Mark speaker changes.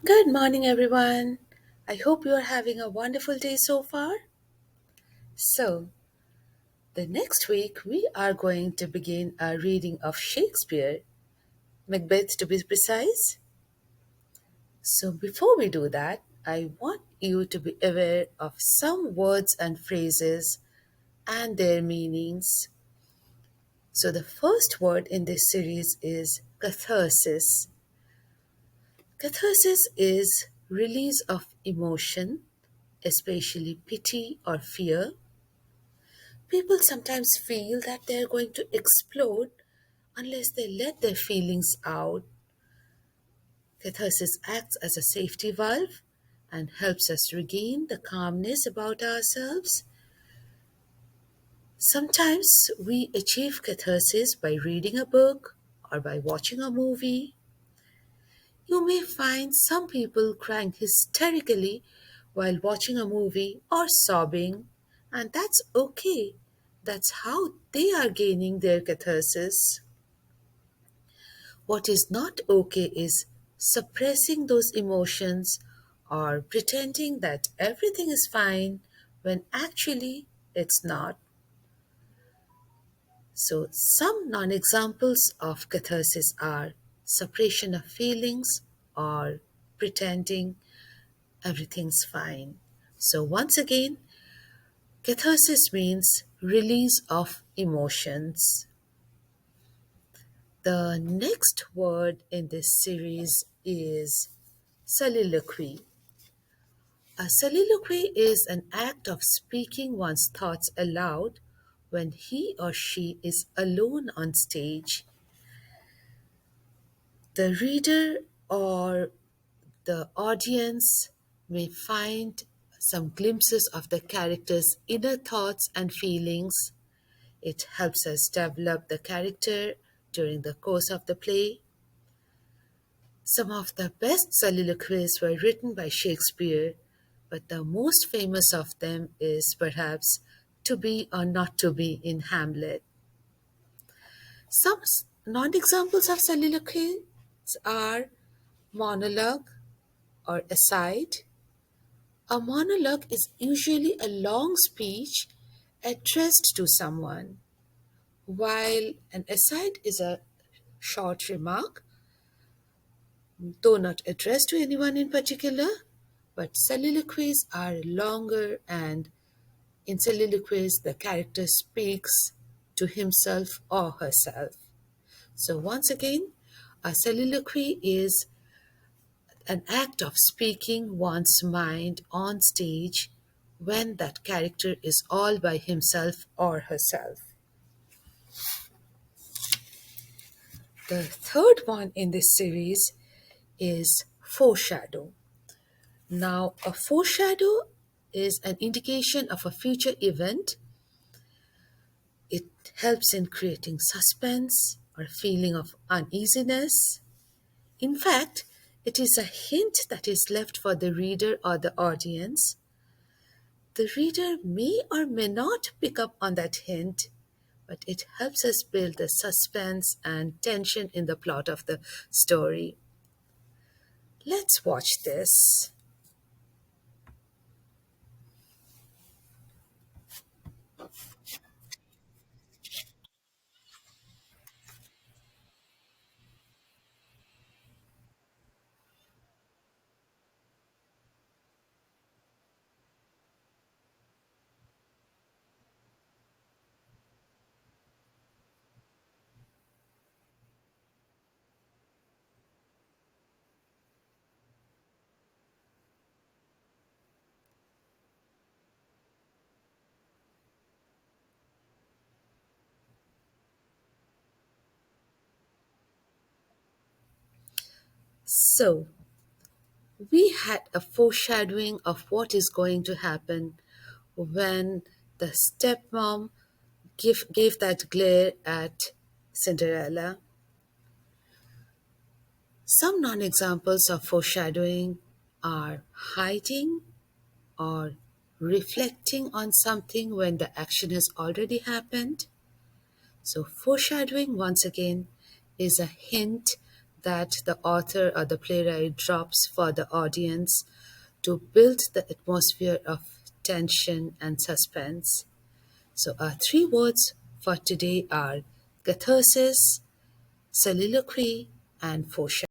Speaker 1: Good morning, everyone. I hope you are having a wonderful day so far. So, the next week we are going to begin a reading of Shakespeare, Macbeth to be precise. So, before we do that, I want you to be aware of some words and phrases and their meanings. So, the first word in this series is catharsis. Catharsis is release of emotion, especially pity or fear. People sometimes feel that they're going to explode unless they let their feelings out. Catharsis acts as a safety valve and helps us regain the calmness about ourselves. Sometimes we achieve catharsis by reading a book or by watching a movie. You may find some people crying hysterically while watching a movie or sobbing, and that's okay. That's how they are gaining their catharsis. What is not okay is suppressing those emotions or pretending that everything is fine when actually it's not. So, some non examples of catharsis are suppression of feelings or pretending everything's fine. So, once again, catharsis means release of emotions. The next word in this series is soliloquy. A soliloquy is an act of speaking one's thoughts aloud when he or she is alone on stage. The reader or the audience may find some glimpses of the character's inner thoughts and feelings. It helps us develop the character during the course of the play. Some of the best soliloquies were written by Shakespeare, but the most famous of them is perhaps To Be or Not to Be in Hamlet. Some non examples of soliloquies are monologue or aside. A monologue is usually a long speech addressed to someone, while an aside is a short remark, though not addressed to anyone in particular. But soliloquies are longer, and in soliloquies, the character speaks to himself or herself. So, once again, a soliloquy is an act of speaking one's mind on stage when that character is all by himself or herself. The third one in this series is foreshadow. Now, a foreshadow is an indication of a future event. It helps in creating suspense or a feeling of uneasiness. In fact, it is a hint that is left for the reader or the audience. The reader may or may not pick up on that hint, but it helps us build the suspense and tension in the plot of the story. Let's watch this. So, we had a foreshadowing of what is going to happen when the stepmom gave that glare at Cinderella. Some non examples of foreshadowing are hiding or reflecting on something when the action has already happened. So, foreshadowing once again is a hint that the author or the playwright drops for the audience to build the atmosphere of tension and suspense. So, our three words for today are catharsis, soliloquy, and foreshadowing.